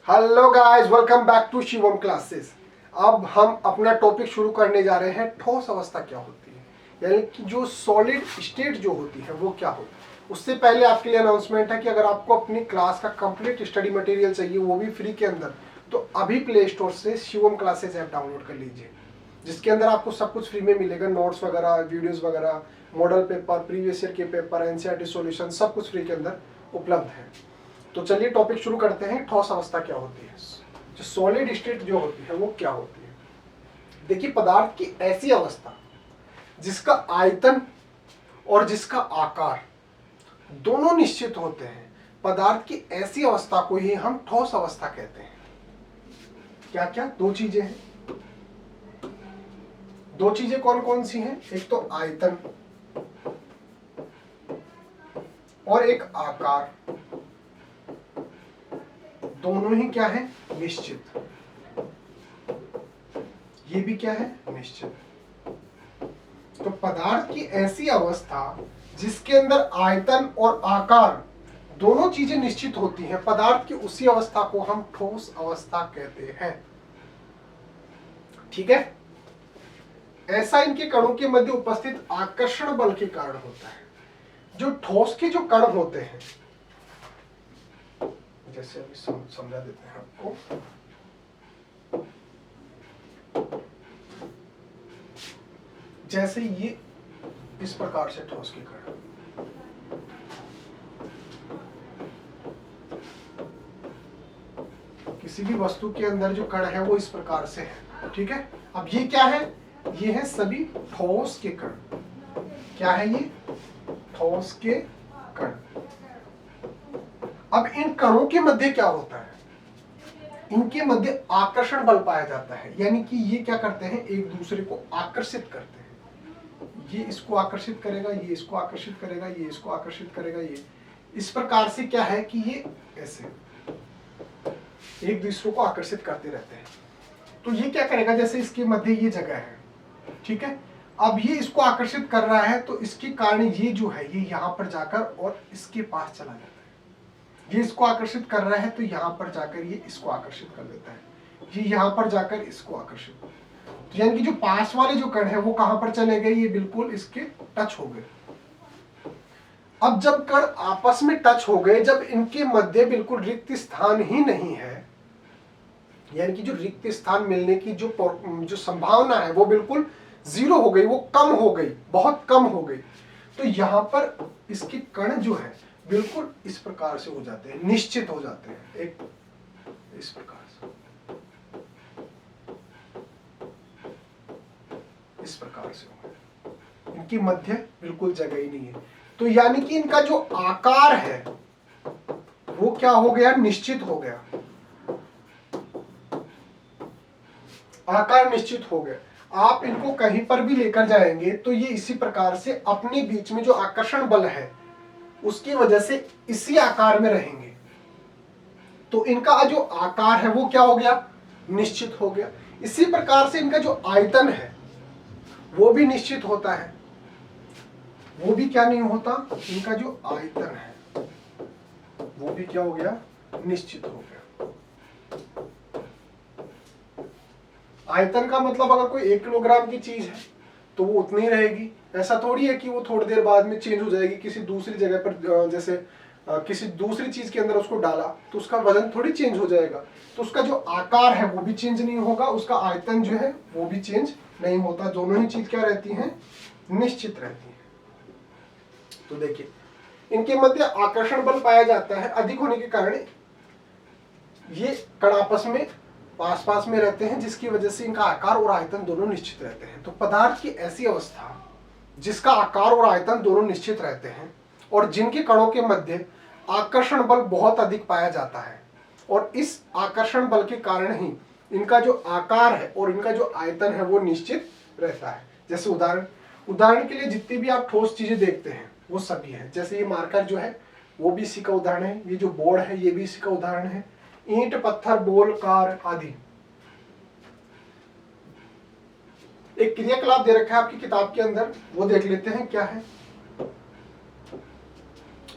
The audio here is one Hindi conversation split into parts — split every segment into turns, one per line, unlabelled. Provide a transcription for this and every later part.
Hello guys, welcome back to Shivam classes. अब हम अपना टॉपिक शुरू करने जा रहे हैं। ठोस अवस्था क्या होती है, यानी कि जो सॉलिड स्टेट जो होती है वो क्या होती है। उससे पहले आपके लिए अनाउंसमेंट है कि अगर आपको अपनी क्लास का कंप्लीट स्टडी मटेरियल चाहिए, वो भी फ्री के अंदर, तो अभी प्ले स्टोर से शिवम क्लासेस ऐप डाउनलोड कर लीजिए, जिसके अंदर आपको सब कुछ फ्री में मिलेगा। नोट्स वगैरह, वीडियोज़ वगैरह, मॉडल पेपर, प्रीवियस ईयर के पेपर, एनसीईआरटी सॉल्यूशन, सब कुछ फ्री के अंदर उपलब्ध है। तो चलिए टॉपिक शुरू करते हैं। ठोस अवस्था क्या होती है, जो सॉलिड स्टेट जो होती है वो क्या होती है। देखिए, पदार्थ की ऐसी अवस्था जिसका आयतन और जिसका आकार दोनों निश्चित होते हैं, पदार्थ की ऐसी अवस्था को ही हम ठोस अवस्था कहते हैं। क्या क्या दो चीजें हैं, दो चीजें कौन कौन सी हैं? एक तो आयतन और एक आकार, दोनों ही क्या है? निश्चित। ये भी क्या है? निश्चित। तो पदार्थ की ऐसी अवस्था जिसके अंदर आयतन और आकार दोनों चीजें निश्चित होती हैं, पदार्थ की उसी अवस्था को हम ठोस अवस्था कहते हैं। ठीक है। ऐसा इनके कणों के मध्य उपस्थित आकर्षण बल के कारण होता है। जो ठोस के जो कण होते हैं, जैसे अभी समझा देते हैं आपको। जैसे ये इस प्रकार से ठोस के कण, किसी भी वस्तु के अंदर जो कण है वो इस प्रकार से है। ठीक है। अब ये क्या है? ये है सभी ठोस के कण। क्या है ये? ठोस के कण। अब इन कणों के मध्य क्या होता है? इनके मध्य आकर्षण बल पाया जाता है, यानी कि ये क्या करते हैं? एक दूसरे को आकर्षित करते हैं। ये इसको आकर्षित करेगा, ये इसको आकर्षित करेगा, ये इसको आकर्षित करेगा। ये इस प्रकार से क्या है कि ये ऐसे एक दूसरे को आकर्षित करते रहते हैं। तो ये क्या करेगा? जैसे इसके मध्य ये जगह है, ठीक है। अब ये इसको आकर्षित कर रहा है, तो इसके कारण ये जो है ये यहां पर जाकर और इसके पास चला जाता है। ये इसको आकर्षित कर रहा है, तो यहां पर जाकर ये इसको आकर्षित कर देता है। ये यहां पर जाकर इसको आकर्षित, तो यानी कि जो पास वाले जो कण है वो कहां पर चले गए? ये बिल्कुल इसके टच हो गए। अब जब कण आपस में टच हो गए, जब इनके मध्य बिल्कुल रिक्त स्थान ही नहीं है, यानी कि जो रिक्त स्थान मिलने की जो संभावना है वो बिल्कुल जीरो हो गई, वो कम हो गई, बहुत कम हो गई, तो यहां पर इसके कण जो है बिल्कुल इस प्रकार से हो जाते हैं, निश्चित हो जाते हैं, एक इस प्रकार से, इस प्रकार से हो। इनकी मध्य बिल्कुल जगह ही नहीं है। तो यानी कि इनका जो आकार है वो क्या हो गया? निश्चित हो गया। आकार निश्चित हो गया। आप इनको कहीं पर भी लेकर जाएंगे तो ये इसी प्रकार से अपने बीच में जो आकर्षण बल है उसकी वजह से इसी आकार में रहेंगे। तो इनका जो आकार है वो क्या हो गया? निश्चित हो गया। इसी प्रकार से इनका जो आयतन है वो भी निश्चित होता है। वो भी क्या नहीं होता? इनका जो आयतन है वो भी क्या हो गया? निश्चित हो गया। आयतन का मतलब अगर कोई 1 किलोग्राम की चीज है तो वो उतनी ही रहेगी। ऐसा थोड़ी है कि वो थोड़ी देर बाद में चेंज हो जाएगी किसी दूसरी जगह पर, जैसे किसी दूसरी चीज के अंदर उसको डाला तो उसका वजन थोड़ी चेंज हो जाएगा। तो उसका जो आकार है वो भी चेंज नहीं होगा, उसका आयतन जो है वो भी चेंज नहीं होता। दोनों ही चीज क्या रहती हैं? निश्चित रहती है। तो देखिए, इनके मध्य आकर्षण बल पाया जाता है। अधिक होने के कारण ये कण आपस में पास पास में रहते हैं, जिसकी वजह से इनका आकार और आयतन दोनों निश्चित रहते हैं। तो पदार्थ की ऐसी अवस्था जिसका आकार और आयतन दोनों निश्चित रहते हैं और जिनके कणों के मध्य आकर्षण बल बहुत अधिक पाया जाता है, और इस आकर्षण बल के कारण ही इनका जो आकार है और इनका जो आयतन है वो निश्चित रहता है। जैसे उदाहरण के लिए जितनी भी आप ठोस चीजें देखते हैं वो सभी है। जैसे ये मार्कर जो है वो भी इसी का उदाहरण है, ये जो बोर्ड है ये भी इसी का उदाहरण है, ईंट, पत्थर, बोल, कार आदि। एक क्रियाकलाप दे रखा है आपकी किताब के अंदर, वो देख लेते हैं क्या है।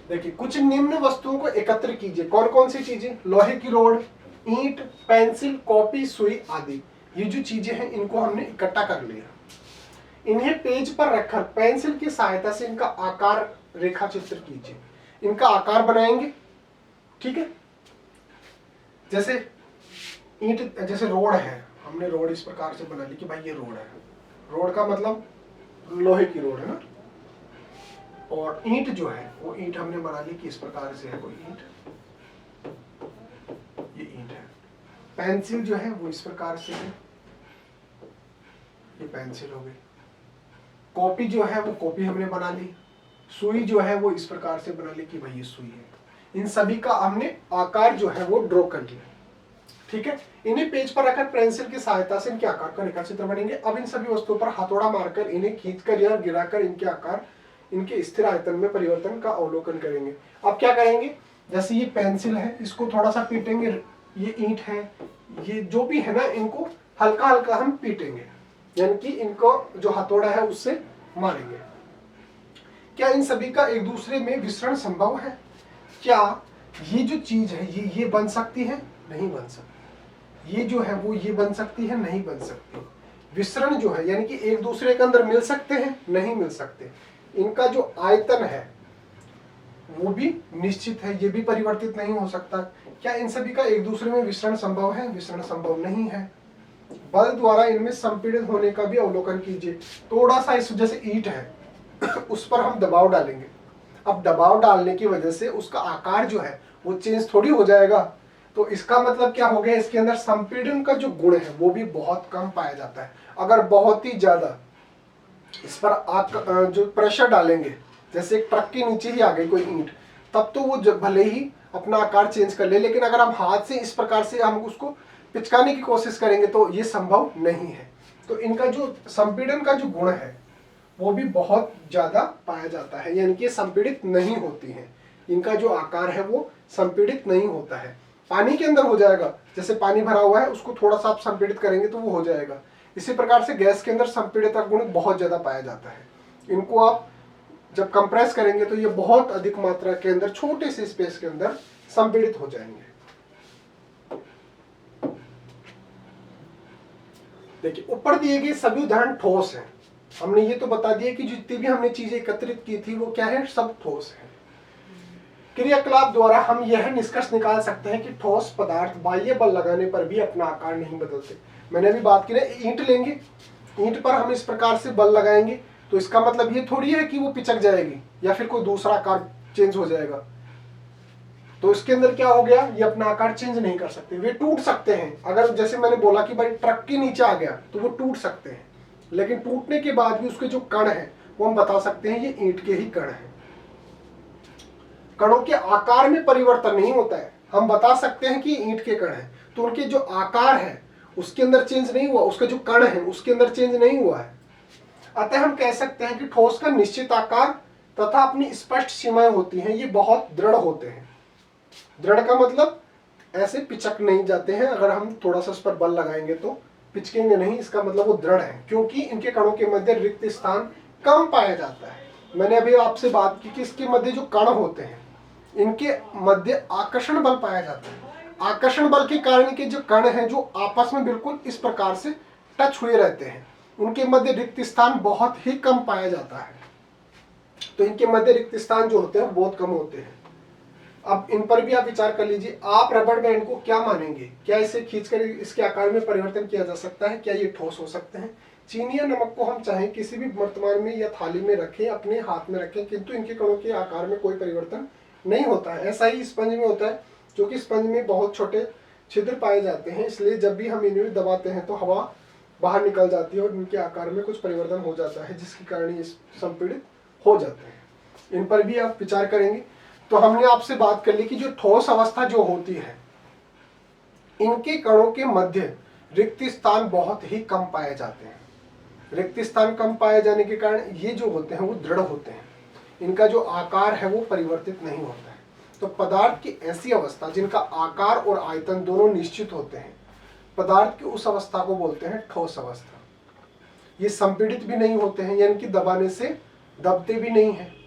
देखिए, कुछ निम्न वस्तुओं को एकत्र कीजिए। कौन कौन सी चीजें? लोहे की रोड, ईंट, पेंसिल, कॉपी, सुई आदि, ये जो चीजें हैं इनको हमने इकट्ठा कर लिया। इन्हें पेज पर रखकर पेंसिल की सहायता से इनका आकार रेखा चित्र कीजिए। इनका आकार बनाएंगे, ठीक है। जैसे ईंट, जैसे रोड है, हमने रोड इस प्रकार से बना ली कि भाई ये रोड है। रोड का मतलब लोहे की रोड है ना। और ईंट जो है वो ईंट हमने बना ली कि इस प्रकार से है कोई ईंट, ये ईंट है। पेंसिल जो है वो इस प्रकार से है, ये पेंसिल हो गई। कॉपी जो है वो कॉपी हमने बना ली। सुई जो है वो इस प्रकार से बना ली कि भाई ये सुई है। इन सभी का हमने आकार जो है वो ड्रॉ कर लिया, ठीक है। इन्हें पेज पर रखकर पेंसिल की सहायता से इनके आकार का रेखा चित्र बनेंगे। अब इन सभी वस्तुओं पर हथौड़ा मारकर इन्हें खींचकर या गिराकर इनके आकार, इनके स्थिर आयतन में परिवर्तन का अवलोकन करेंगे। अब क्या करेंगे, जैसे ये पेंसिल है इसको थोड़ा सा पीटेंगे, ये ईंट है, ये जो भी है ना, इनको हल्का हल्का हम पीटेंगे, यानी कि इनको जो हथौड़ा है उससे मारेंगे। क्या इन सभी का एक दूसरे में विसरण संभव है? क्या ये जो चीज है ये बन सकती है? नहीं बन सकती। ये जो है वो ये बन सकती है? नहीं बन सकती। विसरण जो है यानी कि एक दूसरे के अंदर मिल सकते हैं? नहीं मिल सकते। इनका जो आयतन है वो भी निश्चित है, ये भी परिवर्तित नहीं हो सकता। क्या इन सभी का एक दूसरे में विसरण संभव है? विसरण संभव नहीं है। बल द्वारा इनमें संपीड़ित होने का भी अवलोकन कीजिए। थोड़ा सा इस, जैसे ईंट है उस पर हम दबाव डालेंगे। अब दबाव डालने की वजह से उसका आकार जो है वो चेंज थोड़ी हो जाएगा। तो इसका मतलब क्या हो गया, इसके अंदर संपीड़न का जो गुण है वो भी बहुत कम पाया जाता है। अगर बहुत ही ज्यादा इस पर जो प्रेशर डालेंगे, जैसे एक ट्रक के नीचे ही आ गई कोई ईंट, तब तो वो भले ही अपना आकार चेंज कर ले, लेकिन अगर हम हाथ से इस प्रकार से हम उसको पिचकाने की कोशिश करेंगे तो ये संभव नहीं है। तो इनका जो संपीड़न का जो गुण है वो भी बहुत ज्यादा पाया जाता है, यानी कि संपीड़ित नहीं होती है। इनका जो आकार है वो संपीड़ित नहीं होता है। पानी के अंदर हो जाएगा, जैसे पानी भरा हुआ है उसको थोड़ा सा आप संपीड़ित करेंगे तो वो हो जाएगा। इसी प्रकार से गैस के अंदर संपीड़ितता गुण बहुत ज्यादा पाया जाता है। इनको आप जब कंप्रेस करेंगे तो ये बहुत अधिक मात्रा के अंदर छोटे से स्पेस के अंदर संपीड़ित हो जाएंगे। देखिए ऊपर दिए गए सभी उदाहरण ठोस हैं। हमने ये तो बता दिया कि जितनी भी हमने चीजें एकत्रित की थी वो क्या है, सब ठोस है। क्रियाकलाप द्वारा हम यह निष्कर्ष निकाल सकते हैं कि ठोस पदार्थ बाह्य बल लगाने पर भी अपना आकार नहीं बदलते। मैंने अभी बात की ना, ईंट लेंगे, ईंट पर हम इस प्रकार से बल लगाएंगे तो इसका मतलब ये थोड़ी है कि वो पिचक जाएगी या फिर कोई दूसरा आकार चेंज हो जाएगा। तो इसके अंदर क्या हो गया, ये अपना आकार चेंज नहीं कर सकते, वे टूट सकते हैं। अगर जैसे मैंने बोला कि भाई ट्रक के नीचे आ गया तो वो टूट सकते हैं, लेकिन टूटने के बाद भी उसके जो कण हैं वो हम बता सकते हैं ये ईंट के ही कण हैं। कणों के आकार में परिवर्तन नहीं होता है, हम बता सकते हैं कि ईंट के कण हैं, तो उनके जो आकार है उसके अंदर चेंज नहीं हुआ, उसके जो कण है उसके अंदर चेंज नहीं हुआ है। अतः हम कह सकते हैं कि ठोस का निश्चित आकार तथा अपनी स्पष्ट सीमाएं होती हैं, ये बहुत दृढ़ होते हैं। दृढ़ का मतलब ऐसे पिचक नहीं जाते हैं, अगर हम थोड़ा सा उस पर बल लगाएंगे तो पिचकेंगे नहीं, इसका मतलब वो दृढ़ है, क्योंकि इनके कणों के मध्य रिक्त स्थान कम पाया जाता है। मैंने अभी आपसे बात की कि इसके मध्य जो कण होते हैं इनके मध्य आकर्षण बल पाया जाता है। आकर्षण बल के कारण के जो कण हैं जो आपस में बिल्कुल इस प्रकार से टच हुए रहते हैं, उनके मध्य रिक्त स्थान बहुत ही कम पाया जाता है। तो इनके मध्य रिक्त स्थान जो होते हैं बहुत कम होते हैं। अब इन पर भी आप विचार कर लीजिए, आप रबड़ बैंड को क्या मानेंगे? क्या इसे खींचकर इसके आकार में परिवर्तन किया जा सकता है? क्या ये ठोस हो सकते हैं? चीनी या नमक को हम चाहें किसी भी वर्तमान में या थाली में रखें, अपने हाथ में रखें, किंतु इनके कणों के आकार में कोई परिवर्तन नहीं होता है। ऐसा ही स्पंज में होता है, जो कि स्पंज में बहुत छोटे छिद्र पाए जाते हैं, इसलिए जब भी हम इन्हें दबाते हैं तो हवा बाहर निकल जाती है और इनके आकार में कुछ परिवर्तन हो जाता है, जिसके कारण ये संपीड़ित हो जाते हैं। इन पर भी आप विचार करेंगे। तो हमने आपसे बात कर ली कि जो ठोस अवस्था जो होती है इनके कणों के मध्य रिक्त स्थान बहुत ही कम पाए जाते हैं। रिक्त स्थान कम पाए जाने के कारण ये जो होते हैं वो दृढ़ होते हैं, इनका जो आकार है वो परिवर्तित नहीं होता है। तो पदार्थ की ऐसी अवस्था जिनका आकार और आयतन दोनों निश्चित होते हैं, पदार्थ की उस अवस्था को बोलते हैं ठोस अवस्था। ये संपीड़ित भी नहीं होते हैं, यानी कि दबाने से दबते भी नहीं है।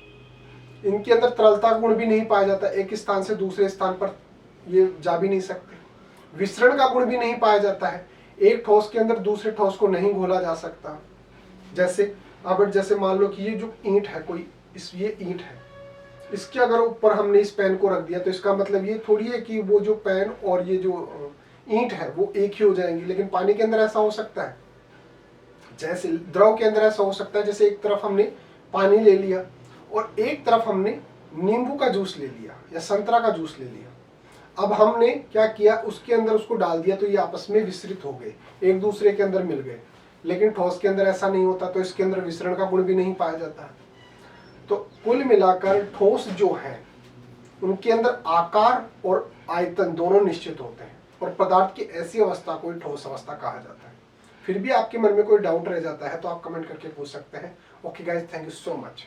इनके अंदर तरलता गुण भी नहीं पाया जाता, एक स्थान से दूसरे स्थान पर ये जा भी नहीं सकते। विसरण का गुण भी नहीं पाया जाता है। एक ठोस के अंदर दूसरे ठोस को नहीं घोला जा सकता। जैसे अब जैसे मान लो कि ये जो ईंट है, कोई ये ईंट है, इसके अगर ऊपर हमने इस पेन को रख दिया तो इसका मतलब ये थोड़ी है कि वो जो पेन और ये जो ईंट है वो एक ही हो जाएंगी। लेकिन पानी के अंदर ऐसा हो सकता है, जैसे द्रव के अंदर ऐसा हो सकता है, जैसे एक तरफ हमने पानी ले लिया और एक तरफ हमने नींबू का जूस ले लिया या संतरा का जूस ले लिया। अब हमने क्या किया, उसके अंदर उसको डाल दिया तो ये आपस में विसरित हो गए, एक दूसरे के अंदर मिल गए। लेकिन ठोस के अंदर ऐसा नहीं होता, तो इसके अंदर विसरण का गुण भी नहीं पाया जाता। तो कुल मिलाकर ठोस जो है उनके अंदर आकार और आयतन दोनों निश्चित होते हैं, और पदार्थ की ऐसी अवस्था को ठोस अवस्था कहा जाता है। फिर भी आपके मन में कोई डाउट रह जाता है तो आप कमेंट करके पूछ सकते हैं। Okay guys, thank you so much.